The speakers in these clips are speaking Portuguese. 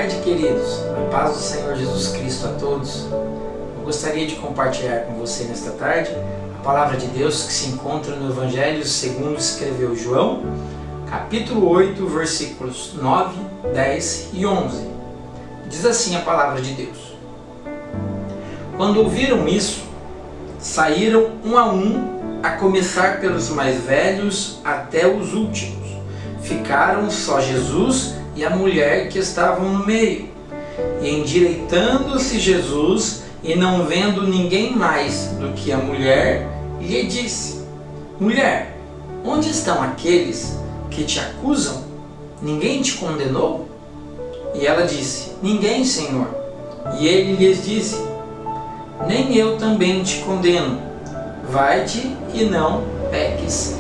tarde, queridos. A paz do Senhor Jesus Cristo a todos. Eu gostaria de compartilhar com você nesta tarde a palavra de Deus que se encontra no Evangelho segundo escreveu João, capítulo 8, versículos 9, 10 e 11. Diz assim a palavra de Deus: Quando ouviram isso, saíram um a começar pelos mais velhos até os últimos. Ficaram só Jesus e a mulher que estavam no meio. E endireitando-se Jesus, e não vendo ninguém mais do que a mulher, lhe disse: Mulher, onde estão aqueles que te acusam? Ninguém te condenou? E ela disse: Ninguém, Senhor. E ele lhes disse: Nem eu também te condeno. Vai-te e não peques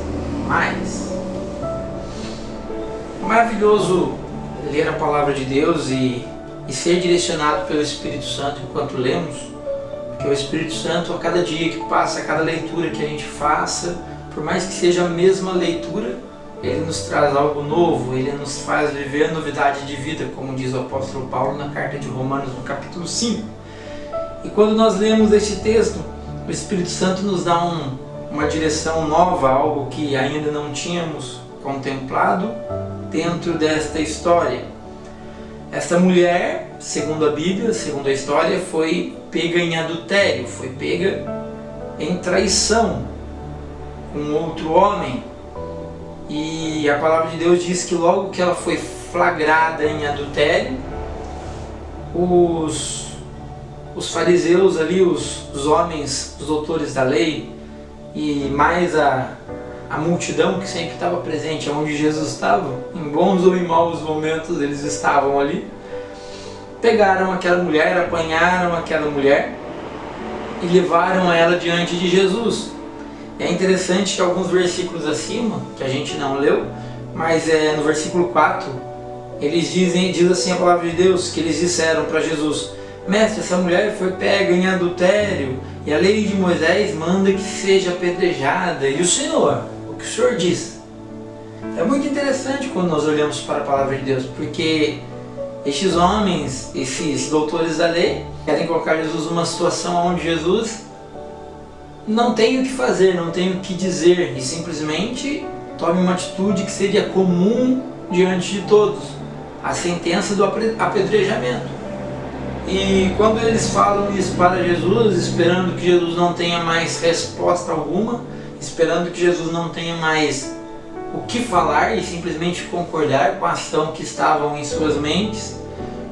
mais. Maravilhoso ler a palavra de Deus e ser direcionado pelo Espírito Santo enquanto lemos, porque o Espírito Santo, a cada dia que passa, a cada leitura que a gente faça, por mais que seja a mesma leitura, ele nos traz algo novo, ele nos faz viver a novidade de vida, como diz o apóstolo Paulo na carta de Romanos, no capítulo 5. E quando nós lemos este texto, o Espírito Santo nos dá uma direção nova, algo que ainda não tínhamos contemplado dentro desta história. Esta mulher, segundo a Bíblia, segundo a história, foi pega em adultério, foi pega em traição com outro homem. E a palavra de Deus diz que logo que ela foi flagrada em adultério, os fariseus ali, os homens, os doutores da lei, e mais a multidão que sempre estava presente onde Jesus estava, em bons ou em maus momentos eles estavam ali, pegaram aquela mulher, apanharam aquela mulher e levaram ela diante de Jesus. É interessante que alguns versículos acima, que a gente não leu, mas no versículo 4, diz assim a palavra de Deus, que eles disseram para Jesus: Mestre, essa mulher foi pega em adultério e a lei de Moisés manda que seja apedrejada. E o Senhor diz? É muito interessante quando nós olhamos para a palavra de Deus, porque estes homens, esses doutores da lei, querem colocar Jesus numa situação onde Jesus não tem o que fazer, não tem o que dizer, e simplesmente tome uma atitude que seria comum diante de todos, a sentença do apedrejamento. E quando eles falam isso para Jesus, esperando que Jesus não tenha mais resposta alguma, esperando que Jesus não tenha mais o que falar e simplesmente concordar com a ação que estavam em suas mentes,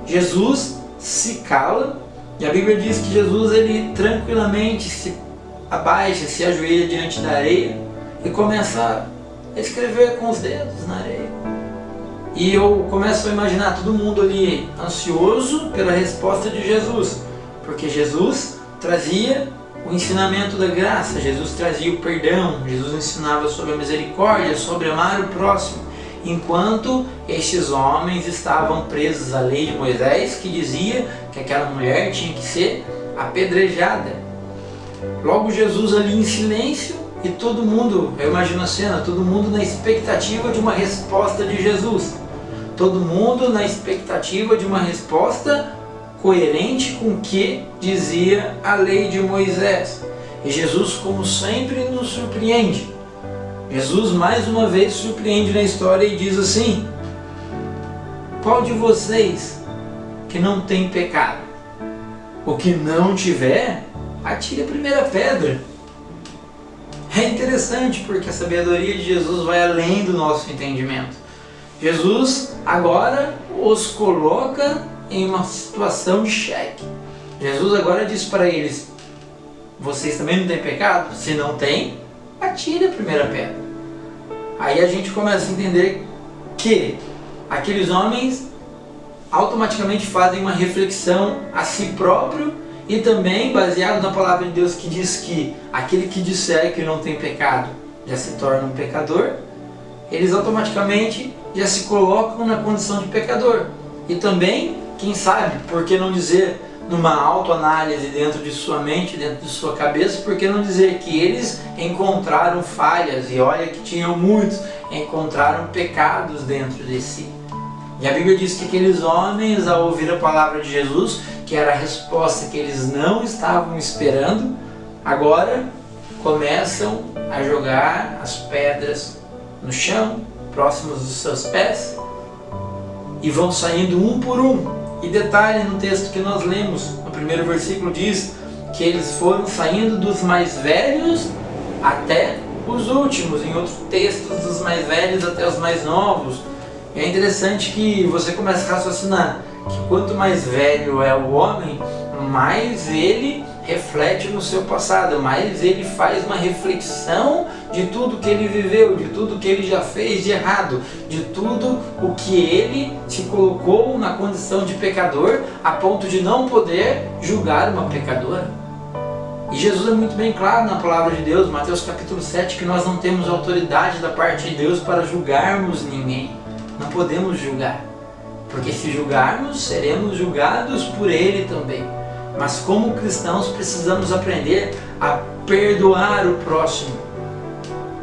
Jesus se cala, e a Bíblia diz que Jesus ele tranquilamente se abaixa, se ajoelha diante da areia e começa a escrever com os dedos na areia. E eu começo a imaginar todo mundo ali ansioso pela resposta de Jesus, porque Jesus trazia o ensinamento da graça, Jesus trazia o perdão, Jesus ensinava sobre a misericórdia, sobre amar o próximo, enquanto estes homens estavam presos à lei de Moisés, que dizia que aquela mulher tinha que ser apedrejada. Logo Jesus ali em silêncio e todo mundo, eu imagino a cena, todo mundo na expectativa de uma resposta de Jesus, todo mundo na expectativa de uma resposta coerente com o que dizia a lei de Moisés. E Jesus, como sempre, nos surpreende. Jesus mais uma vez surpreende na história e diz assim: Qual de vocês que não tem pecado? O que não tiver, atire a primeira pedra. É interessante porque a sabedoria de Jesus vai além do nosso entendimento. Jesus agora os coloca em uma situação de cheque. Jesus agora diz para eles: Vocês também não têm pecado? Se não tem, atire a primeira pedra. Aí a gente começa a entender que aqueles homens automaticamente fazem uma reflexão a si próprio e também baseado na palavra de Deus que diz que aquele que disser que não tem pecado já se torna um pecador. Eles automaticamente já se colocam na condição de pecador. E também, quem sabe, por que não dizer numa autoanálise dentro de sua mente, dentro de sua cabeça, por que não dizer que eles encontraram falhas, e olha que tinham muitos, encontraram pecados dentro de si. E a Bíblia diz que aqueles homens, ao ouvir a palavra de Jesus, que era a resposta que eles não estavam esperando, agora começam a jogar as pedras no chão, próximos dos seus pés, e vão saindo um por um. E detalhe no texto que nós lemos, no primeiro versículo diz que eles foram saindo dos mais velhos até os últimos, em outros textos dos mais velhos até os mais novos. E é interessante que você começa a raciocinar que quanto mais velho é o homem, mais ele reflete no seu passado, mais ele faz uma reflexão de tudo que ele viveu, de tudo que ele já fez de errado, de tudo o que ele se colocou na condição de pecador, a ponto de não poder julgar uma pecadora. E Jesus é muito bem claro na palavra de Deus, Mateus capítulo 7, que nós não temos autoridade da parte de Deus para julgarmos ninguém. Não podemos julgar, porque se julgarmos, seremos julgados por Ele também. Mas como cristãos precisamos aprender a perdoar o próximo.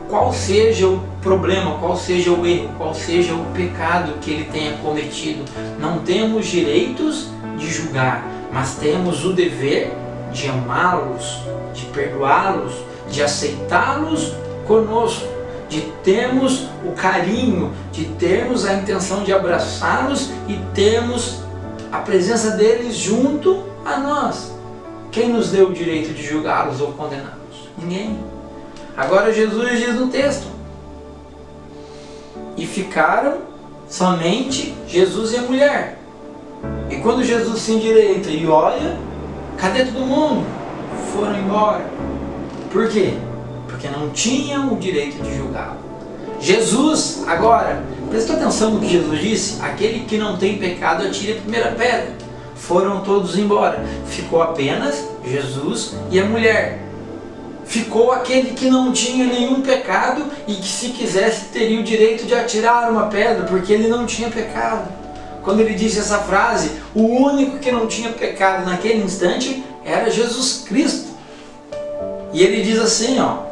Qual seja o problema, qual seja o erro, qual seja o pecado que ele tenha cometido, não temos direitos de julgar, mas temos o dever de amá-los, de perdoá-los, de aceitá-los conosco, de termos o carinho, de termos a intenção de abraçá-los e termos a presença deles junto a nós. Quem nos deu o direito de julgá-los ou condená-los? Ninguém. Agora Jesus diz no texto: e ficaram somente Jesus e a mulher. E quando Jesus se endireita e olha, cadê todo mundo? Foram embora. Por quê? Porque não tinham o direito de julgá-lo. Jesus, agora, prestou atenção no que Jesus disse? Aquele que não tem pecado atire a primeira pedra. Foram todos embora. Ficou apenas Jesus e a mulher. Ficou aquele que não tinha nenhum pecado e que, se quisesse, teria o direito de atirar uma pedra, porque ele não tinha pecado. Quando ele disse essa frase, o único que não tinha pecado naquele instante era Jesus Cristo. E ele diz assim, ó: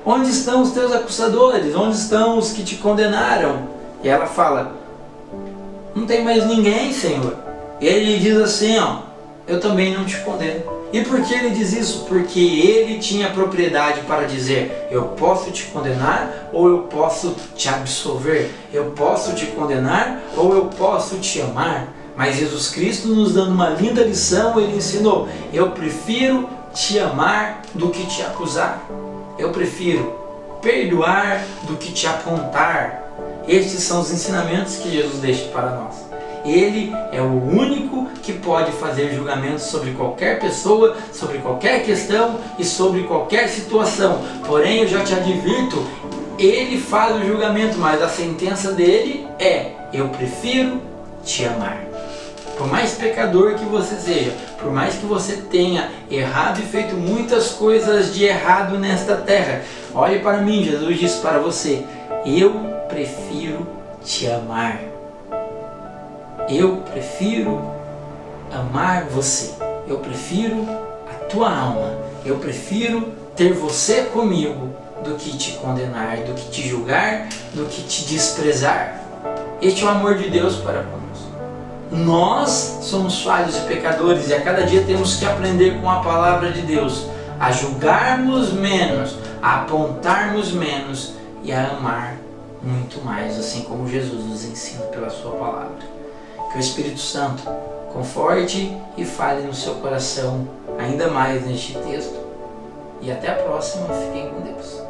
onde estão os teus acusadores? Onde estão os que te condenaram? E ela fala: não tem mais ninguém, Senhor. E ele diz assim, ó: eu também não te condeno. E por que ele diz isso? Porque ele tinha propriedade para dizer: eu posso te condenar ou eu posso te absolver. Eu posso te condenar ou eu posso te amar. Mas Jesus Cristo, nos dando uma linda lição, ele ensinou: eu prefiro te amar do que te acusar. Eu prefiro perdoar do que te apontar. Estes são os ensinamentos que Jesus deixa para nós. Ele é o único que pode fazer julgamentos sobre qualquer pessoa, sobre qualquer questão e sobre qualquer situação. Porém, eu já te advirto, ele faz o julgamento, mas a sentença dele é: eu prefiro te amar. Por mais pecador que você seja, por mais que você tenha errado e feito muitas coisas de errado nesta terra, olhe para mim, Jesus disse para você: eu prefiro te amar. Eu prefiro amar você. Eu prefiro a tua alma. Eu prefiro ter você comigo do que te condenar, do que te julgar, do que te desprezar. Este é o amor de Deus para conosco. Nós somos falhos e pecadores e a cada dia temos que aprender com a palavra de Deus a julgarmos menos, a apontarmos menos e a amar muito mais, assim como Jesus nos ensina pela sua palavra. Que o Espírito Santo conforte e fale no seu coração ainda mais neste texto. E até a próxima. Fiquem com Deus.